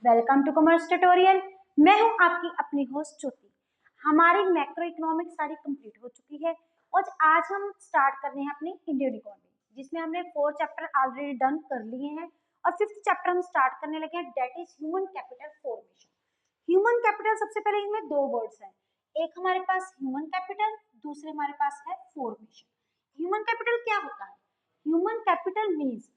Welcome to commerce tutorial. मैं हूं आपकी अपनी होस्ट ज्योति। हमारी मैक्रो इकोनॉमिक्स सारी कंप्लीट हो चुकी है और आज हम स्टार्ट कर रहे हैं अपनी इंडियन इकोनॉमी, जिसमें हमने 4 चैप्टर ऑलरेडी डन कर लिए हैं और 5th चैप्टर हम स्टार्ट करने लगे हैं, that is human capital formation. Human capital, सबसे पहले इसमें दो वर्ड्स हैं, एक हमारे पास ह्यूमन कैपिटल, दूसरे हमारे पास है फॉर्मेशन। ह्यूमन कैपिटल क्या होता है? ह्यूमन कैपिटल मीन्स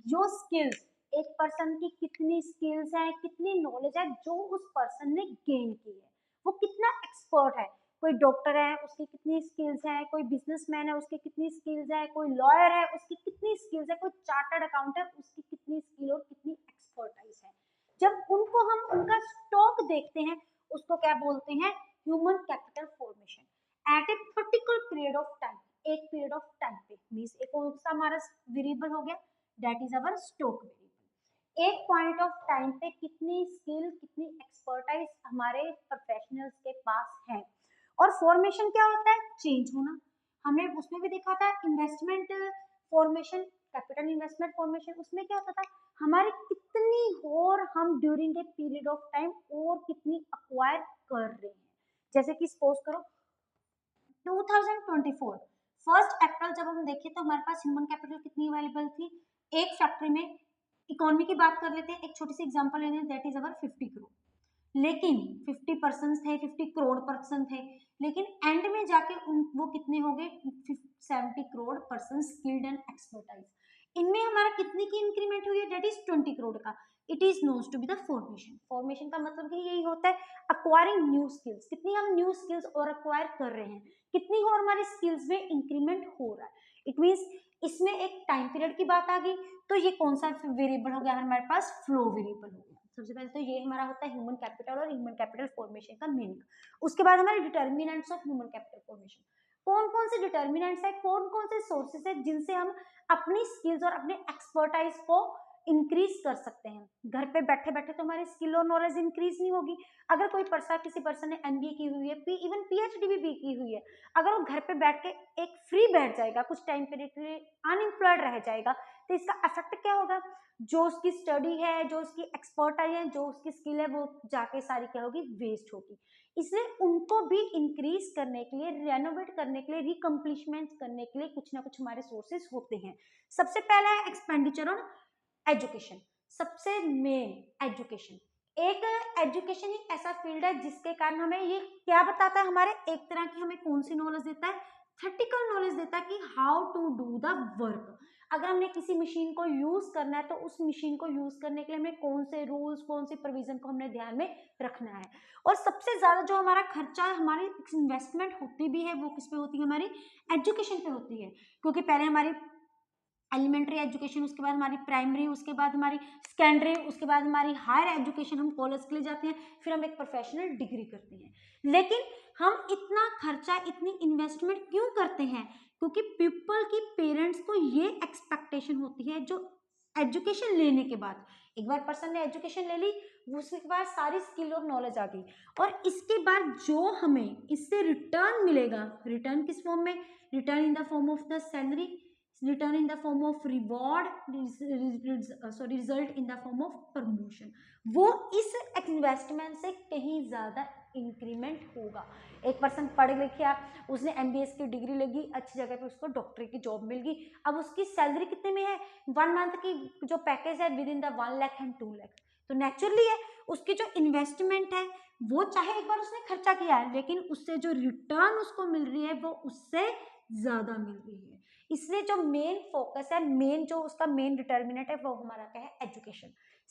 जो स्किल्स, एक पर्सन की कितनी स्किल्स है, कितनी नॉलेज है जो उस पर्सन ने गेन की है, वो कितना एक्सपर्ट है। कोई डॉक्टर है उसकी कितनी स्किल्स है, कोई बिजनेसमैन है उसकी कितनी स्किल्स है, कोई लॉयर है उसकी कितनी स्किल्स है, कोई चार्टर्ड अकाउंटेंट है उसकी कितनी स्किल और कितनी एक्सपर्टाइज है। जब उनको हम उनका स्टॉक देखते हैं उसको क्या बोलते हैं? Human capital formation at a particular period of time. एक पीरियड ऑफ टाइम पे मींस एक कौन सा हमारा वेरिएबल हो गया, that is our stock variable. एक पॉइंट ऑफ टाइम पे कितनी स्किल, कितनी एक्सपर्टाइज हमारे प्रोफेशनल्स के पास है। और फॉर्मेशन क्या होता है? चेंज होना। हमने उसमें भी देखा था investment formation, capital investment formation, उसमें क्या होता था? हमारी कितनी और हम during a period of time और कितनी अक्वायर कर रहे हैं। जैसे कि सपोज करो 2024 फर्स्ट अप्रैल जब हम देखें तो हमारे पास ह्यूमन कैपिटल कितनी अवेलेबल थी? एक फैक्ट्री में, इकोनॉमी की बात कर लेते हैं, एक छोटी सी एग्जांपल लेने, दैट इज अवर 50 करोड़। लेकिन 50 पर्सन थे, 50 करोड़ पर्सन थे, लेकिन एंड में जाके वो कितने हो गए? 70 crore person skilled and expertise. इनमें हमारा कितने की इंक्रीमेंट हुई है? दैट इज 20 करोड़ का। It is knowns to be the formation. Formation का मतलब कि यही होता है अक्वायरिंग न्यू स्किल्स। कितनी हम न्यू स्किल्स और अक्वायर कर रहे हैं, कितनी और हमारी स्किल्स में इंक्रीमेंट हो रहा है। इट मीन्स इसमें एक टाइम पीरियड की बात आ गई, तो ये कौन सा वेरिएबल हो गया हमारे पास? फ्लो वेरिएबल हो गया। सबसे पहले तो ये हमारा होता है ह्यूमन कैपिटल और ह्यूमन कैपिटल फॉर्मेशन का मीनिंग। उसके बाद हमारे determinants of human capital formation. कौन कौन से डिटर्मिनेंट्स है, कौन कौन से सोर्सेस है जिनसे हम अपनी स्किल्स और अपने एक्सपर्टाइज को इंक्रीज कर सकते हैं। घर पे बैठे बैठे तो हमारी स्किल और नॉलेज इंक्रीज नहीं होगी। अगर कोई पर्सन, किसी पर्सन ने एमबीए की हुई है, इवन पीएचडी भी की हुई है, अगर वो घर पे बैठ के एक फ्री बैठ जाएगा, कुछ टाइम पीरियड के लिए अनएम्प्लॉयड रह जाएगा, तो इसका इफेक्ट क्या होगा? जो उसकी स्टडी है, जो उसकी एक्सपर्टाइज है, जो उसकी स्किल है, वो जाके सारी क्या होगी? वेस्ट होगी। इसलिए उनको भी इंक्रीज करने के लिए, रेनोवेट करने के लिए, रिकम्प्लिशमेंट करने के लिए कुछ ना कुछ हमारे सोर्सेस होते हैं। सबसे पहला है एक्सपेंडिचर ऑन एजुकेशन। सबसे मेन एजुकेशन। एक एजुकेशन ही ऐसा फील्ड है जिसके कारण हमें ये क्या बताता है? हमारे एक तरह की हमें कौन सी नॉलेज देता है? थेटिकल नॉलेज देता है कि how to do the work. अगर हमने किसी मशीन को यूज करना है तो उस मशीन को यूज करने के लिए हमें कौन से रूल्स, कौन सी प्रोविजन को हमने ध्यान में रखना है। और सबसे ज्यादा जो हमारा खर्चा है, हमारी इन्वेस्टमेंट होती भी है, वो किस पे होती है? हमारी एजुकेशन पे होती है। क्योंकि पहले हमारी एलिमेंट्री एजुकेशन, उसके बाद हमारी प्राइमरी, उसके बाद हमारी सेकेंडरी, उसके बाद हमारी हायर एजुकेशन, हम कॉलेज के लिए जाते हैं, फिर हम एक प्रोफेशनल डिग्री करते हैं। लेकिन हम इतना खर्चा, इतनी इन्वेस्टमेंट क्यों करते हैं? क्योंकि पीपल की, पेरेंट्स को ये एक्सपेक्टेशन होती है, जो एजुकेशन लेने के बाद, एक बार पर्सन ने एजुकेशन ले ली, उसके बाद सारी स्किल और नॉलेज आ गई, और इसके बाद जो हमें इससे रिटर्न मिलेगा, रिटर्न किस फॉर्म में? Return in the form of the salary, return in the form of reward, result in the form of promotion, वो इस इन्वेस्टमेंट से कहीं ज्यादा इंक्रीमेंट होगा। एक पर्सन पढ़ लिखा, उसने एमबीएस की डिग्री लगी, अच्छी जगह पे उसको डॉक्टरी की जॉब मिल गई, अब उसकी सैलरी कितने में है? 1 मंथ की जो पैकेज है with in the 1 lakh and 2 lakh. तो नेचुरली है उसकी जो इन्वेस्टमेंट है, वो चाहे एक बार उसने खर्चा किया है, लेकिन उससे जो रिटर्न उसको मिल रही है वो उससे ज्यादा मिल रही है। इसलिए जो मेन फोकस है, मेन जो उसका मेन डिटर्मिनेंट है, वो हमारा क्या है? एजुकेशन।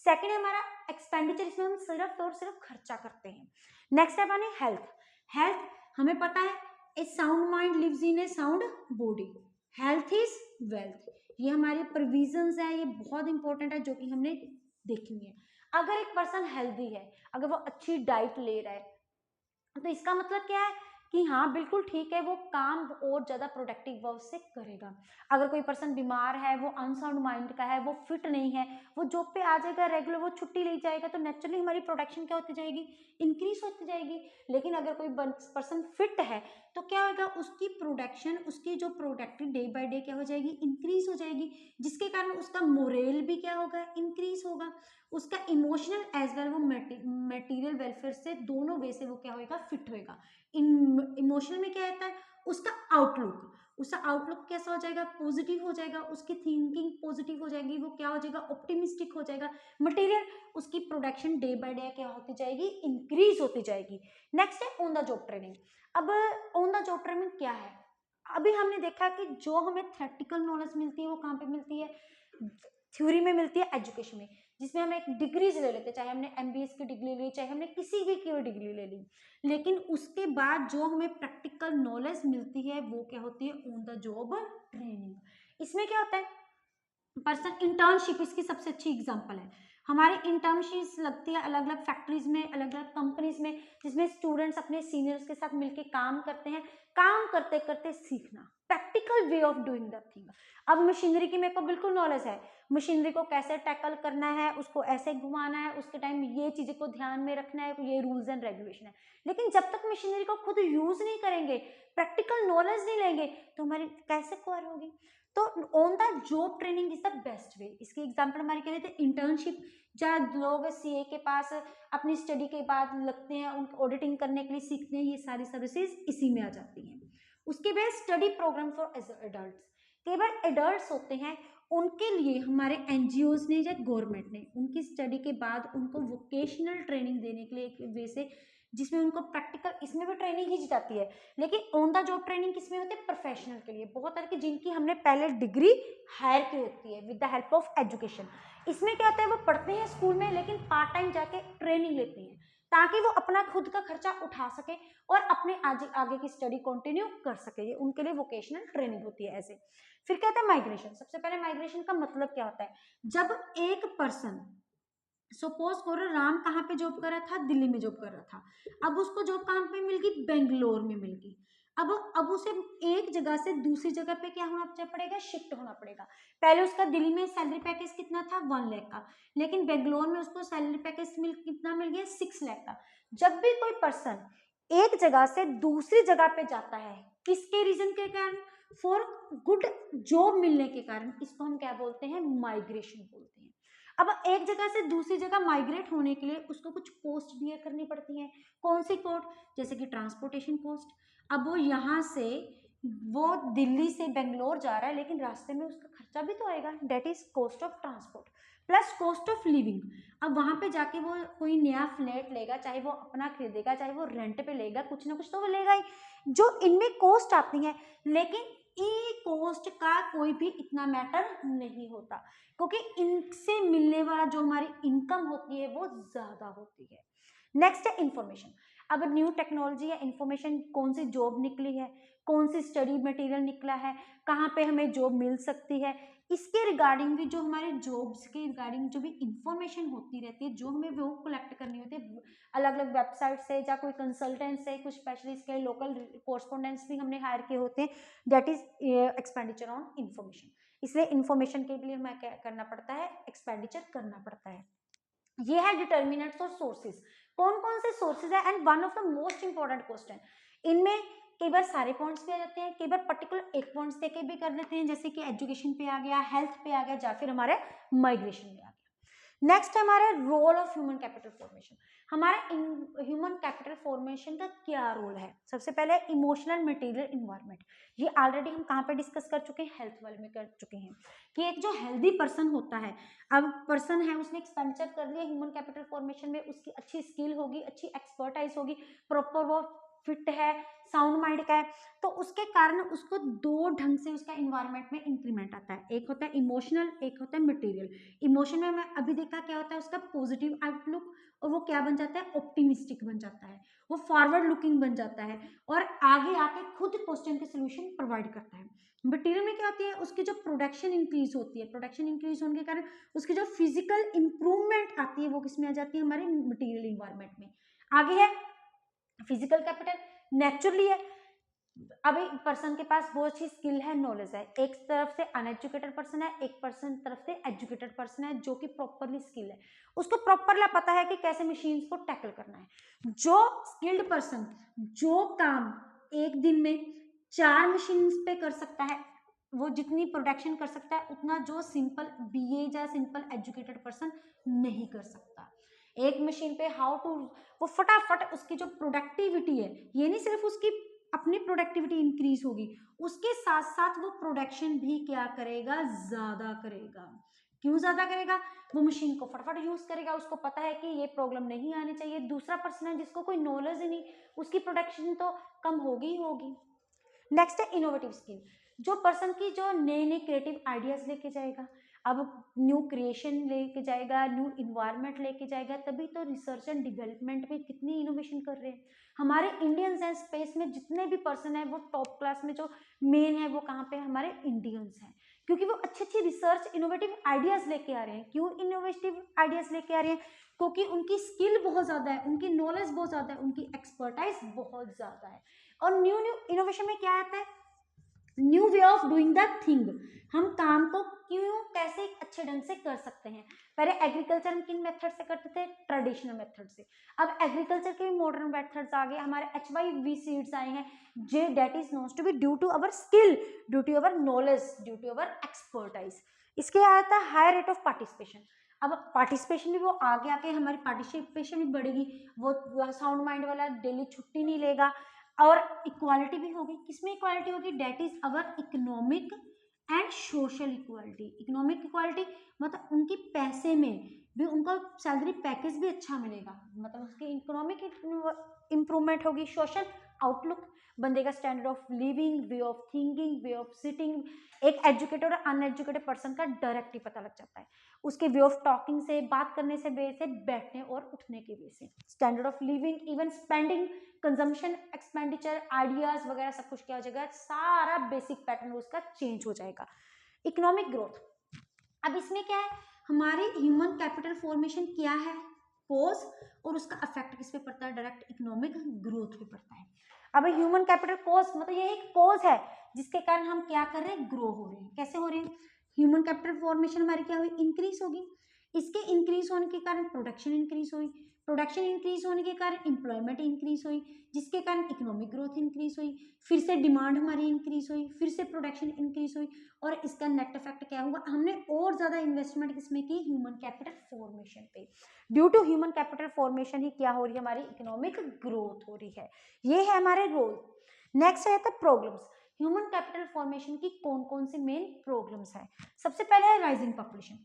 सेकंड है हमारा एक्सपेंडिचर, इसमें हम सिर्फ और सिर्फ खर्चा करते हैं। नेक्स्ट है हमारे हेल्थ। हेल्थ हमें पता है, a sound mind lives in a sound body, health is wealth. ये हमारे प्रोविजंस है, ये बहुत इंपॉर्टेंट है जो कि हमने देखनी है। अगर एक पर्सन हेल्दी है, अगर वो अच्छी डाइट ले रहा है, तो इसका मतलब क्या है कि हाँ बिल्कुल ठीक है, वो काम और ज्यादा प्रोडक्टिव वर्क से करेगा। अगर कोई पर्सन बीमार है, वो अनसाउंड माइंड का है, वो फिट नहीं है, वो जॉब पे आ जाएगा रेगुलर, वो छुट्टी ले जाएगा, तो नेचुरली हमारी प्रोडक्शन क्या होती जाएगी? इंक्रीज होती जाएगी। लेकिन अगर कोई पर्सन फिट है तो क्या होगा? उसकी प्रोडक्शन, उसकी जो प्रोडक्टिव डे बाय डे क्या हो जाएगी? इंक्रीज हो जाएगी, जिसके कारण उसका मोरल भी क्या होगा? इंक्रीज होगा। उसका इमोशनल एज वेल वो मटेरियल वेलफेयर से दोनों वे से वो क्या होएगा, फिट होएगा। इमोशनल में क्या रहता है, उसका आउटलुक कैसा हो जाएगा, पॉजिटिव हो जाएगा, उसकी थिंकिंग पॉजिटिव हो जाएगी, वो क्या हो जाएगा, ऑप्टिमिस्टिक हो जाएगा। मटेरियल, उसकी प्रोडक्शन डे बाय डे क्या होती जाएगी, इंक्रीज होती जाएगी। नेक्स्ट है ऑन द जॉब ट्रेनिंग। अब ऑन द जॉब ट्रेनिंग क्या है, अभी हमने देखा कि जो हमें थ्योरेटिकल नॉलेज मिलती है वो कहाँ पे मिलती है, थ्योरी में मिलती है, एजुकेशन में, जिसमें हम एक डिग्रीज ले लेते हैं, चाहे हमने एमबीएस की डिग्री ली, चाहे हमने किसी भी की डिग्री ले ली, लेकिन उसके बाद जो हमें प्रैक्टिकल नॉलेज मिलती है वो क्या होती है, ऑन द जॉब ट्रेनिंग। इसमें क्या होता है, पर्सन इंटर्नशिप इसकी सबसे अच्छी एग्जांपल है। हमारी इंटर्नशिप लगती है अलग अलग फैक्ट्रीज में, अलग अलग कंपनीज में, जिसमें स्टूडेंट्स अपने सीनियर्स के साथ मिलकर काम करते हैं, काम करते करते सीखना, practical way of doing the thing. अब मशीनरी की मेरे को बिल्कुल नॉलेज है, मशीनरी को कैसे टैकल करना है, उसको ऐसे घुमाना है, उसके टाइम ये चीजें को ध्यान में रखना है, ये रूल्स एंड रेगुलेशन है, लेकिन जब तक मशीनरी को खुद यूज नहीं करेंगे, प्रैक्टिकल नॉलेज नहीं लेंगे, तो हमारी कैसे क्वार होगी। तो on the job training is the best way. इसकी एग्जांपल हमारी क्या लेते हैं, इंटर्नशिप, जहाँ लोग सीए के पास अपनी स्टडी के बाद लगते हैं, उनको ऑडिटिंग करने के लिए सीखते हैं, ये सारी सर्विसेज इसी में आ जाती हैं। उसके बाद स्टडी प्रोग्राम फॉर एडल्ट, केवल एडल्ट होते हैं, उनके लिए हमारे एनजीओज ने या गवर्नमेंट ने उनकी स्टडी के बाद उनको वोकेशनल ट्रेनिंग देने के लिए एक वे से, जिसमें उनको प्रैक्टिकल, इसमें भी ट्रेनिंग ही जाती है, लेकिन ऑन द जॉब ट्रेनिंग किसमें होती है, प्रोफेशनल के लिए, बहुत तरह की जिनकी हमने पहले डिग्री हायर की होती है with the help of education. इसमें क्या होता है, वो पढ़ते हैं स्कूल में, लेकिन पार्ट टाइम जाके ट्रेनिंग लेते हैं, ताकि वो अपना खुद का खर्चा उठा सके और अपने आगे की स्टडी कंटिन्यू कर सके, ये उनके लिए वोकेशनल ट्रेनिंग होती है ऐसे। फिर कहते हैं माइग्रेशन। सबसे पहले माइग्रेशन का मतलब क्या होता है, जब एक पर्सन, सपोज करो राम कहाँ पे जॉब कर रहा था, दिल्ली में जॉब कर रहा था, अब उसको जॉब कहाँ पे मिल गई, बेंगलोर में मिल गई। अब उसे एक जगह से दूसरी जगह पे क्या होना पड़ेगा, शिफ्ट होना पड़ेगा। पहले उसका दिल्ली में सैलरी पैकेज कितना था, 1 लाख का, लेकिन बेंगलोर में उसको सैलरी पैकेज कितना मिल गया, 6 लाख का। जब भी कोई पर्सन एक जगह से दूसरी जगह पे जाता है, किसके रीजन के कारण, फॉर गुड जॉब मिलने के कारण, इसको हम क्या बोलते हैं, माइग्रेशन बोलते हैं। अब एक जगह से दूसरी जगह माइग्रेट होने के लिए उसको कुछ कॉस्ट बियर करनी पड़ती है। कौन सी कॉस्ट, जैसे कि ट्रांसपोर्टेशन कॉस्ट। अब वो यहाँ से, वो दिल्ली से बेंगलोर जा रहा है, लेकिन रास्ते में उसका खर्चा भी तो आएगा, that is cost of transport plus cost of living. अब वहां पे जाके वो कोई नया फ्लैट लेगा, चाहे वो अपना खरीदेगा, चाहे वो रेंट पे लेगा, कुछ ना कुछ तो वो लेगा ही, जो इनमें कॉस्ट आती है। लेकिन ई कॉस्ट का कोई भी इतना मैटर नहीं होता, क्योंकि इनसे मिलने वाला जो हमारी इनकम होती है वो ज्यादा होती है। नेक्स्ट है इंफॉर्मेशन। अब न्यू टेक्नोलॉजी या इंफॉर्मेशन, कौन सी जॉब निकली है, कौन सी स्टडी मटेरियल निकला है, कहाँ पे हमें जॉब मिल सकती है, इसके रिगार्डिंग भी, जो हमारे जॉब्स के रिगार्डिंग जो भी इंफॉर्मेशन होती रहती है, जो हमें वो कलेक्ट करनी होती है अलग अलग वेबसाइट से, या कोई कंसल्टेंट से, कुछ स्पेशलिस्ट के लोकल कोर्सपोंडेंट्स भी हमने हायर किए होते हैं, that is expenditure on information. इसलिए इंफॉर्मेशन के लिए हमें क्या करना पड़ता है, एक्सपेंडिचर करना पड़ता है। ये है डिटर्मिनेंट्स और सोर्सेज, कौन कौन से सोर्सेज है, and one of the most important question. इनमें कई बार सारे पॉइंट्स भी आ जाते हैं, कई बार पर्टिकुलर एक पॉइंट्स देके भी कर लेते हैं, जैसे कि एजुकेशन पे आ गया, हेल्थ पे आ गया, या फिर हमारे माइग्रेशन में आ गया। नेक्स्ट हमारा role of human capital formation. हमारा ह्यूमन कैपिटल फॉर्मेशन का क्या रोल है, सबसे पहले इमोशनल मटेरियल इन्वायरमेंट। ये ऑलरेडी हम कहाँ पे डिस्कस कर चुके हैं, हेल्थ वाले में कर चुके हैं, कि एक जो हेल्दी पर्सन होता है, अब पर्सन है उसने एक्सपेंडिचर कर लिया ह्यूमन कैपिटल फॉर्मेशन में, उसकी अच्छी स्किल होगी, अच्छी एक्सपर्टाइज होगी, प्रॉपर वो फिट है, साउंड माइंड का है, तो उसके कारण उसको दो ढंग से उसका इन्वायरमेंट में इंक्रीमेंट आता है, एक होता है इमोशनल, एक होता है मटेरियल। इमोशन में मैं अभी देखा क्या होता है, उसका पॉजिटिव आउटलुक, और वो क्या बन जाता है, ऑप्टिमिस्टिक बन जाता है, वो फॉरवर्ड लुकिंग बन जाता है, और आगे आके खुद क्वेश्चन के सोल्यूशन प्रोवाइड करता है। मटेरियल में क्या होती है, उसकी जो प्रोडक्शन इंक्रीज होती है, प्रोडक्शन इंक्रीज होने के कारण उसकी जो फिजिकल इंप्रूवमेंट आती है, वो किसमें आ जाती है, हमारे मटेरियल इन्वायरमेंट में। आगे है फिजिकल कैपिटल, नेचुरली है, अभी पर्सन के पास बहुत अच्छी स्किल है, नॉलेज है, एक तरफ से अनएजुकेटेड पर्सन है, एक पर्सन तरफ से एजुकेटेड पर्सन है, जो कि प्रॉपरली स्किल है, उसको प्रॉपरली पता है कि कैसे मशीन्स को टैकल करना है। जो स्किल्ड पर्सन जो काम एक दिन में 4 मशीन्स पे कर सकता है, वो जितनी प्रोडक्शन कर सकता है उतना जो सिंपल बीए या सिंपल एजुकेटेड पर्सन नहीं कर सकता। एक मशीन पे हाउ टू, वो फटाफट उसकी जो प्रोडक्टिविटी है, ये नहीं सिर्फ उसकी अपनी प्रोडक्टिविटी इंक्रीज होगी, उसके साथ साथ वो प्रोडक्शन भी क्या करेगा, ज्यादा करेगा। क्यों ज्यादा करेगा? वो मशीन को फटाफट यूज करेगा, उसको पता है कि ये प्रॉब्लम नहीं आनी चाहिए। दूसरा पर्सन है जिसको कोई नॉलेज ही नहीं, उसकी प्रोडक्शन तो कम होगी ही होगी। नेक्स्ट है इनोवेटिव स्किल, जो पर्सन की जो नए नए क्रिएटिव आइडियाज लेके जाएगा। अब न्यू क्रिएशन लेके जाएगा, न्यू इन्वायरमेंट लेके जाएगा, तभी तो रिसर्च एंड डेवलपमेंट में कितनी इनोवेशन कर रहे हैं हमारे इंडियंस हैं। स्पेस में जितने भी पर्सन है वो टॉप क्लास में जो मेन है वो कहाँ पे, हमारे इंडियंस हैं, क्योंकि वो अच्छी अच्छी रिसर्च इनोवेटिव आइडियाज लेके आ रहे हैं। क्यों इनोवेटिव आइडियाज लेके आ रहे हैं? क्योंकि उनकी स्किल बहुत ज्यादा है, उनकी नॉलेज बहुत ज्यादा है, उनकी एक्सपर्टाइज बहुत ज्यादा है। और न्यू न्यू इनोवेशन में क्या आता है, new way of doing the thing, हम काम को क्यों कैसे अच्छे ढंग से कर सकते हैं। पहले एग्रीकल्चर हम किन मेथड से करते थे, ट्रेडिशनल मेथड से। अब एग्रीकल्चर के भी मॉडर्न मेथड्स आ गए, हमारे HYV सीड्स आए हैं, जे that is known to be due to our skill, due to our knowledge, due to our expertise. इसके आता है हाई रेट ऑफ पार्टिसिपेशन। अब पार्टिसिपेशन भी वो आगे आके हमारी पार्टिसिपेशन भी बढ़ेगी, वो साउंड माइंड वाला डेली छुट्टी नहीं लेगा। और इक्वालिटी भी होगी, किसमें इक्वालिटी होगी, that is our economic and social equality. Economic equality मतलब उनकी पैसे में भी, उनका सैलरी पैकेज भी अच्छा मिलेगा, मतलब उसकी इकोनॉमिक इंप्रूवमेंट होगी। सोशल आउटलुक, बंदे का standard of living, way of thinking, way of sitting, एक एजुकेटेड और अनएजुकेटेड पर्सन का डायरेक्टली पता लग जाता है, उसके वे ऑफ टॉकिंग से, बात करने से, वे से, बैठने और उठने के वे से। Standard of living, even spending, consumption, expenditure, ideas वगैरह सब कुछ क्या हो जाएगा, सारा बेसिक पैटर्न उसका चेंज हो जाएगा। इकोनॉमिक ग्रोथ, अब इसमें क्या है, हमारी ह्यूमन कैपिटल फॉर्मेशन क्या है, कॉज, और उसका इफेक्ट किस पे पड़ता है, डायरेक्ट इकोनॉमिक ग्रोथ पे पड़ता है। अब ह्यूमन कैपिटल कॉज मतलब ये एक कॉज है जिसके कारण हम क्या कर रहे हैं, ग्रो हो रहे हैं। कैसे हो रहे हैं, ह्यूमन कैपिटल फॉर्मेशन हमारी क्या हुई, इंक्रीज होगी, इसके इंक्रीज होने के कारण प्रोडक्शन इंक्रीज हुई, प्रोडक्शन इंक्रीज होने के कारण एम्प्लॉयमेंट इंक्रीज हुई, जिसके कारण इकोनॉमिक ग्रोथ इंक्रीज हुई, फिर से डिमांड हमारी इंक्रीज हुई, फिर से प्रोडक्शन इंक्रीज हुई, और इसका नेट इफेक्ट क्या हुआ, हमने और ज्यादा इन्वेस्टमेंट किसमें की, ह्यूमन कैपिटल फॉर्मेशन पे। Due to human capital formation ही क्या हो रही है, हमारी इकोनॉमिक ग्रोथ हो रही है। ये है हमारे रोल। नेक्स्ट है प्रॉब्लम्स, ह्यूमन कैपिटल फॉर्मेशन की कौन कौन सी मेन प्रॉब्लम्स है। सबसे पहले है rising population,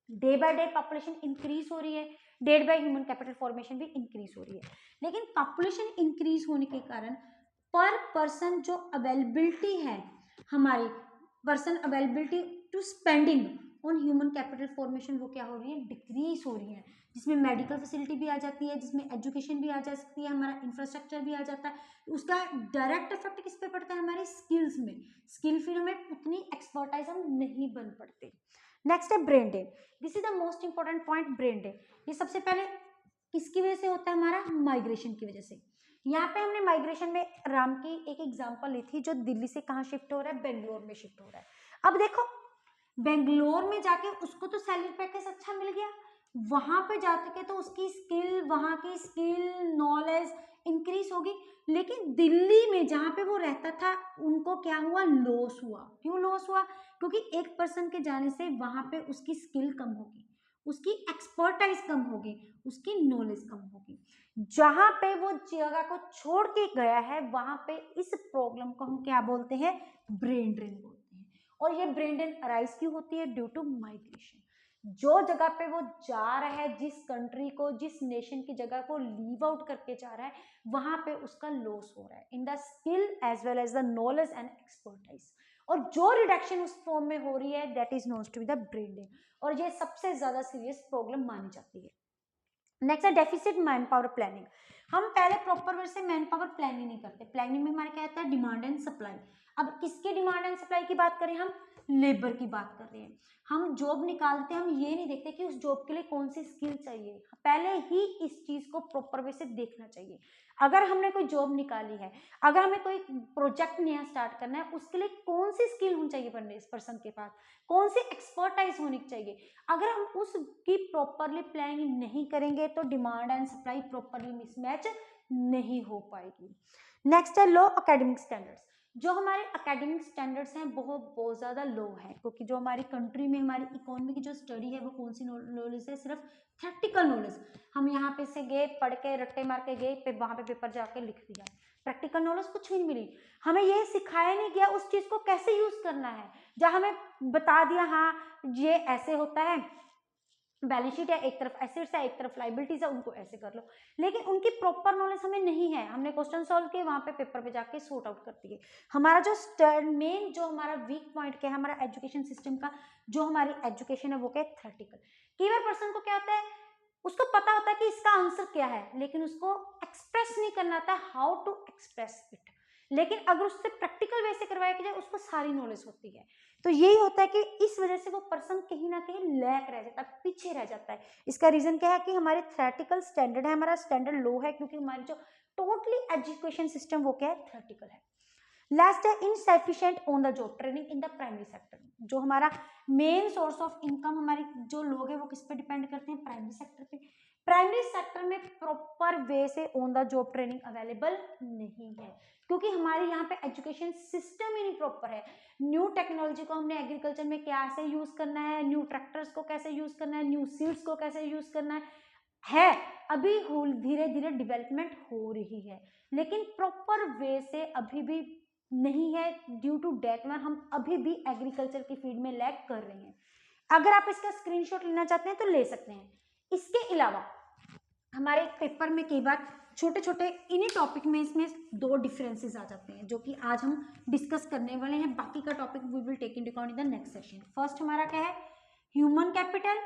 day by day population increase हो रही है, day by human capital formation भी इंक्रीज हो रही है। लेकिन पॉपुलेशन इंक्रीज होने के कारण पर पर्सन जो अवेलेबिलिटी है हमारी, person availability to spending on human capital formation वो क्या हो रही है, डिक्रीज हो रही है, जिसमें मेडिकल फैसिलिटी भी आ जाती है, जिसमें एजुकेशन भी आ जा सकती है, हमारा इंफ्रास्ट्रक्चर भी आ जाता है। उसका डायरेक्ट इफेक्ट किस पे पड़ता है, हमारे स्किल्स में। स्किल फिर हमें उतनी एक्सपर्टाइज हम नहीं बन पड़ते। नेक्स्ट है brain drain, this is the most important point, brain drain. ये सबसे पहले किसकी वजह से होता है, हमारा माइग्रेशन की वजह से। यहाँ पे हमने माइग्रेशन में राम की एक एग्जांपल ली थी, जो दिल्ली से कहाँ शिफ्ट हो रहा है, बेंगलोर में शिफ्ट हो रहा है। अब देखो बेंगलोर में जाके उसको तो सैलरी पैकेज अच्छा मिल गया, वहां पे जाके तो उसकी स्किल, वहां की स्किल नॉलेज इंक्रीज होगी, लेकिन दिल्ली में जहाँ पे वो रहता था उनको क्या हुआ, लॉस हुआ। क्यों लॉस हुआ, क्योंकि एक पर्सन के जाने से वहां पे उसकी स्किल कम होगी, उसकी एक्सपर्टाइज कम होगी, उसकी नॉलेज कम होगी। जहां पे वो जगह को छोड़ के गया है वहां पे इस प्रॉब्लम को हम क्या बोलते हैं, ब्रेन ड्रेन बोलते हैं। और ये ब्रेन ड्रेन अराइज क्यों होती है, ड्यू टू माइग्रेशन। जो जगह पे वो जा रहा है, जिस कंट्री को, जिस नेशन की जगह को लीव आउट करके जा रहा है, वहां पे उसका लॉस हो रहा है in the skill as well as the knowledge and expertise. और जो रिडक्शन उस फॉर्म में हो रही है that is known to be the brain drain, और ये सबसे ज्यादा सीरियस प्रॉब्लम मानी जाती है। नेक्स्ट है डेफिसिट मैन पावर प्लानिंग, हम पहले प्रॉपर वे से मैन पावर प्लान ही नहीं करते। प्लानिंग में हमारे क्या आता है, डिमांड एंड सप्लाई। अब किसके डिमांड एंड सप्लाई की बात करें, हम लेबर की बात कर रहे हैं। हम जॉब निकालते हैं, हम ये नहीं देखते कि उस जॉब के लिए कौन सी स्किल चाहिए, पहले ही इस चीज को प्रॉपर वे से देखना चाहिए। अगर हमने कोई जॉब निकाली है, अगर हमें कोई प्रोजेक्ट नया स्टार्ट करना है, उसके लिए कौन सी स्किल होनी चाहिए बंदे इस पर्सन के पास, कौन सी एक्सपर्टाइज होनी चाहिए। अगर हम उसकी प्रॉपरली प्लानिंग नहीं करेंगे तो demand and supply properly mismatch नहीं हो पाएगी। नेक्स्ट है लो एकेडमिक स्टैंडर्ड्स, जो हमारे एकेडमिक स्टैंडर्ड्स हैं बहुत ज़्यादा लो है, क्योंकि जो हमारी कंट्री में हमारी इकोनॉमी की जो स्टडी है वो कौन सी नॉलेज है, सिर्फ थ्योरेटिकल नॉलेज। हम यहाँ पे से गए, पढ़ के रट्टे मार के गए, वहाँ पे पेपर जाके लिख दिया, प्रैक्टिकल नॉलेज कुछ भी नहीं मिली। हमें ये सिखाया नहीं गया उस चीज़ को कैसे यूज़ करना है। जहाँ हमें बता दिया हाँ ये ऐसे होता है, बैलेंस शीट है, एक तरफ एसेट्स है, एक तरफ लाइबिलिटीज है, उनको ऐसे कर लो, लेकिन उनकी प्रॉपर नॉलेज हमें नहीं है। हमने क्वेश्चन सॉल्व किए, वहां पे पेपर पे जाके सॉर्ट आउट कर दिए। हमारा जो मेन जो हमारा वीक पॉइंट क्या है हमारा एजुकेशन सिस्टम का, जो हमारी एजुकेशन है वो क्या है, थ्योरेटिकल। कई बार पर्सन को क्या होता है, उसको पता होता है कि इसका आंसर क्या है, लेकिन उसको एक्सप्रेस नहीं करना आता हाउ टू एक्सप्रेस इट। लेकिन अगर उससे प्रैक्टिकल वे से करवाया जाए उसको सारी नॉलेज होती है। तो यही होता है कि इस वजह से वो पर्सन कहीं ना कहीं लैक रह जाता है, पीछे रह जाता है। इसका रीजन क्या है कि हमारे थ्योरेटिकल स्टैंडर्ड है, हमारा स्टैंडर्ड लो है, क्योंकि हमारी जो टोटली एजुकेशन सिस्टम वो क्या है, थ्योरेटिकल है। लास्ट है insufficient on the job training in the primary sector. जो हमारा मेन सोर्स ऑफ इनकम हमारी जो लोग हैं वो किस पे डिपेंड करते हैं, प्राइमरी सेक्टर पे। प्राइमरी सेक्टर में प्रॉपर वे से on the job training available नहीं है, क्योंकि हमारे यहाँ पे एजुकेशन सिस्टम ही नहीं प्रॉपर है। न्यू टेक्नोलॉजी को हमने एग्रीकल्चर में कैसे यूज करना है, न्यू ट्रैक्टर्स को कैसे यूज करना है, न्यू सीड्स को कैसे यूज करना है अभी धीरे धीरे डेवलपमेंट हो रही है, लेकिन प्रॉपर वे से अभी भी नहीं है। ड्यू टू डेट में हम अभी भी एग्रीकल्चर की फील्ड में लैग कर रहे हैं। अगर आप इसका स्क्रीनशॉट लेना चाहते हैं तो ले सकते हैं। इसके अलावा हमारे पेपर में कई बार छोटे छोटे इन्हीं टॉपिक में इसमें दो डिफरेंसेस आ जाते हैं, जो कि आज हम डिस्कस करने वाले हैं। बाकी का topic we will take in account in the next session. First हमारा क्या है, ह्यूमन कैपिटल,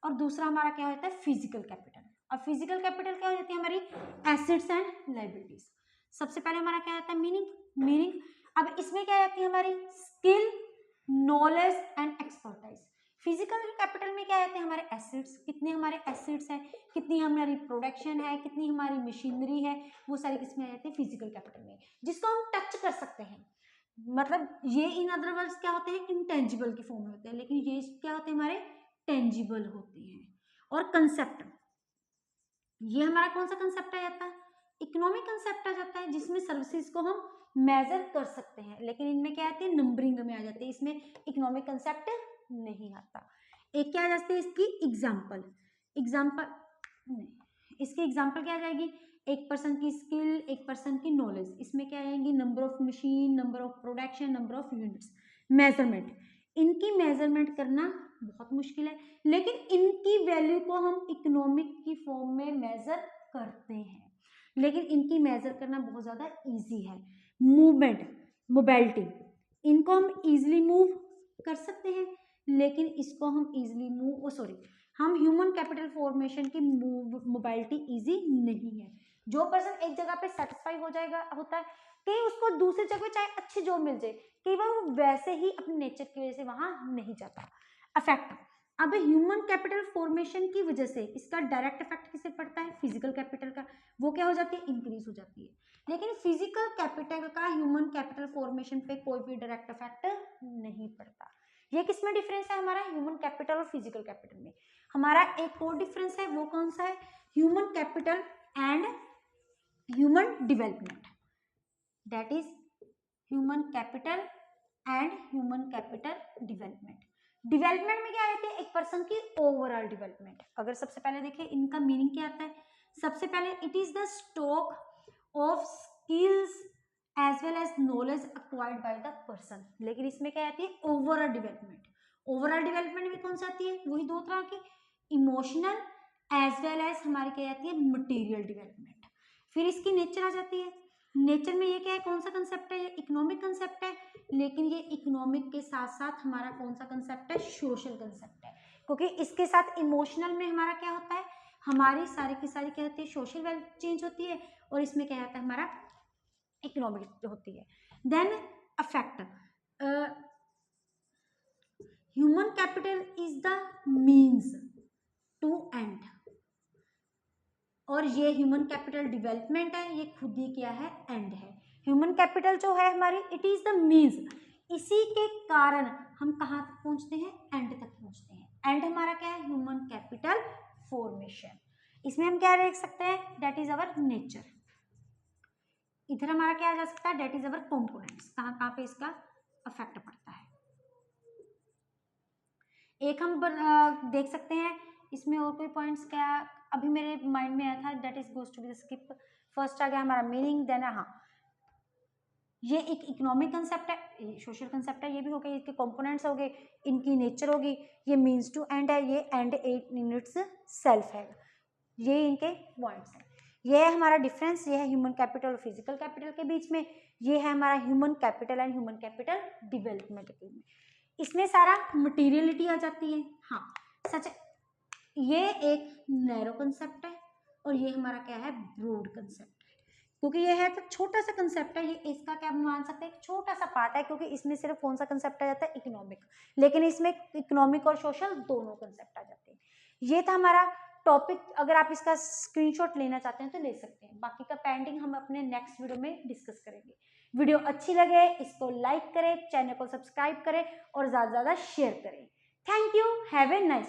और दूसरा हमारा क्या होता है, फिजिकल कैपिटल। और फिजिकल कैपिटल क्या हो जाती है, हमारी एसेट्स एंड लाइबिलिटीज। सबसे पहले हमारा क्या होता है, मीनिंग। अब इसमें क्या आती है, हमारी skill, knowledge and expertise. Physical capital में क्या आते हैं, हमारे एसेट्स, कितने हमारे एसेट्स हैं, कितनी हमारी प्रोडक्शन है, कितनी हमारी मशीनरी है, वो सारी किसमें आ जाती है, फिजिकल कैपिटल में, जिसको हम टच कर सकते हैं। मतलब ये इन अदर वर्ड्स क्या होते हैं, इनटेंजिबल की फॉर्म में होते हैं, लेकिन ये क्या होते हैं, हमारे टेंजिबल होते हैं। और कंसेप्ट, ये हमारा कौन सा कंसेप्ट आ जाता है, इकोनॉमिक कंसेप्ट आ जाता है, जिसमें सर्विसेज को हम मेजर कर सकते हैं, लेकिन इनमें क्या आती है, नंबरिंग में आ जाती है, इसमें इकोनॉमिक कंसेप्ट नहीं आता। एक क्या आ जाती है इसकी एग्जाम्पल नहीं, इसकी एग्जाम्पल क्या आ जाएगी, एक पर्सन की स्किल, एक पर्सन की नॉलेज, इसमें क्या आएंगी, number of machine, number of production, number of units, measurement. इनकी मेजरमेंट करना बहुत मुश्किल है, लेकिन इनकी वैल्यू को हम इकोनॉमिक की फॉर्म में मेजर करते हैं, लेकिन इनकी मेजर करना बहुत ज़्यादा इजी है। मूवमेंट, मोबिलिटी, इनको हम इजीली मूव कर सकते हैं, लेकिन इसको हम इजीली हम ह्यूमन कैपिटल फॉर्मेशन की मोबिलिटी इजी नहीं है। जो पर्सन एक जगह पे सेटिस्फाई हो जाएगा होता है, कहीं उसको दूसरी जगह चाहे अच्छी जॉब मिल जाए, कई बार वो वैसे ही अपने नेचर की वजह से वहां नहीं जाता। अफेक्ट, अब ह्यूमन कैपिटल फॉर्मेशन की वजह से इसका डायरेक्ट इफेक्ट किसे पड़ता है, फिजिकल कैपिटल का, वो क्या हो जाती है, इंक्रीज हो जाती है। लेकिन फिजिकल कैपिटल का ह्यूमन कैपिटल फॉर्मेशन पे कोई भी डायरेक्ट इफेक्ट नहीं पड़ता। ये किसमें डिफरेंस है, हमारा ह्यूमन कैपिटल और फिजिकल कैपिटल में। हमारा एक और डिफरेंस है, वो कौन सा है, human capital and human development, that is human capital and human capital development. Development में क्या आती है, एक पर्सन की ओवरऑल डेवलपमेंट। अगर सबसे पहले देखें इनका मीनिंग क्या आता है, सबसे पहले it is the stock of skills as well as knowledge acquired by the person. लेकिन इसमें क्या आती है, ओवरऑल डेवलपमेंट। ओवरऑल डेवलपमेंट में कौन सा आती है, वही दो तरह की, इमोशनल एज वेल एज हमारी क्या आती है, मटेरियल डेवलपमेंट। फिर इसकी नेचर आ जाती है, नेचर में ये क्या है, कौन सा कंसेप्ट है, ये इकोनॉमिक कंसेप्ट है, लेकिन ये इकोनॉमिक के साथ साथ हमारा कौन सा कंसेप्ट है, सोशल कंसेप्ट है, क्योंकि इसके साथ इमोशनल में हमारा क्या होता है, हमारी सारी की सारी क्या होती है, सोशल वैल्यू चेंज होती है, और इसमें क्या होता है, हमारा इकोनॉमिक होती है। Then affect, human capital is the means to end, और ये ह्यूमन कैपिटल डेवलपमेंट है, ये खुद ही क्या है, एंड है। ह्यूमन कैपिटल जो है हमारी, इट इज द मीन्स, इसी के कारण हम कहाँ तक पहुंचते हैं, एंड तक पहुंचते हैं। एंड हमारा क्या है, ह्यूमन कैपिटल फॉर्मेशन। इसमें हम क्या देख सकते हैं, दैट इज अवर नेचर। इधर हमारा क्या आ जा सकता है, डेट इज अवर कंपोनेंट्स, कहाँ कहाँ पे इसका अफेक्ट पड़ता है। एक हम देख सकते हैं इसमें और कोई पॉइंट्स क्या अभी मेरे माइंड में आया था, that is goes to be skip. First आ गया हमारा मीनिंग, देन हाँ ये एक इकोनॉमिक कंसेप्ट है, ये सोशल कंसेप्ट है, ये भी हो गए, इसके कंपोनेंट्स हो गए, इनकी नेचर होगी, ये मीन्स टू एंड है, ये एंड इन इट्स सेल्फ है, ये इनके पॉइंट्स हैं। ये है हमारा डिफरेंस, ये है ह्यूमन कैपिटल और फिजिकल कैपिटल के बीच में, ये है हमारा human capital and human capital development के में। इसमें सारा मटीरियलिटी आ जाती है। हाँ सच, ये एक नैरो कंसेप्ट है और ये हमारा क्या है, ब्रॉड कंसेप्ट, क्योंकि ये है तो छोटा सा कंसेप्ट है, ये इसका क्या मान सकते हैं, एक छोटा सा पार्ट है, क्योंकि इसमें सिर्फ कौन सा कंसेप्ट आ जाता है, इकोनॉमिक, लेकिन इसमें इकोनॉमिक और सोशल दोनों कंसेप्ट आ जाते हैं। ये था हमारा टॉपिक, अगर आप इसका स्क्रीनशॉट लेना चाहते हैं तो ले सकते हैं, बाकी का पेंडिंग हम अपने नेक्स्ट वीडियो में डिस्कस करेंगे। वीडियो अच्छी लगे इसको लाइक करें, चैनल को सब्सक्राइब करें और ज़्यादा से ज़्यादा शेयर करें। Thank you, have a nice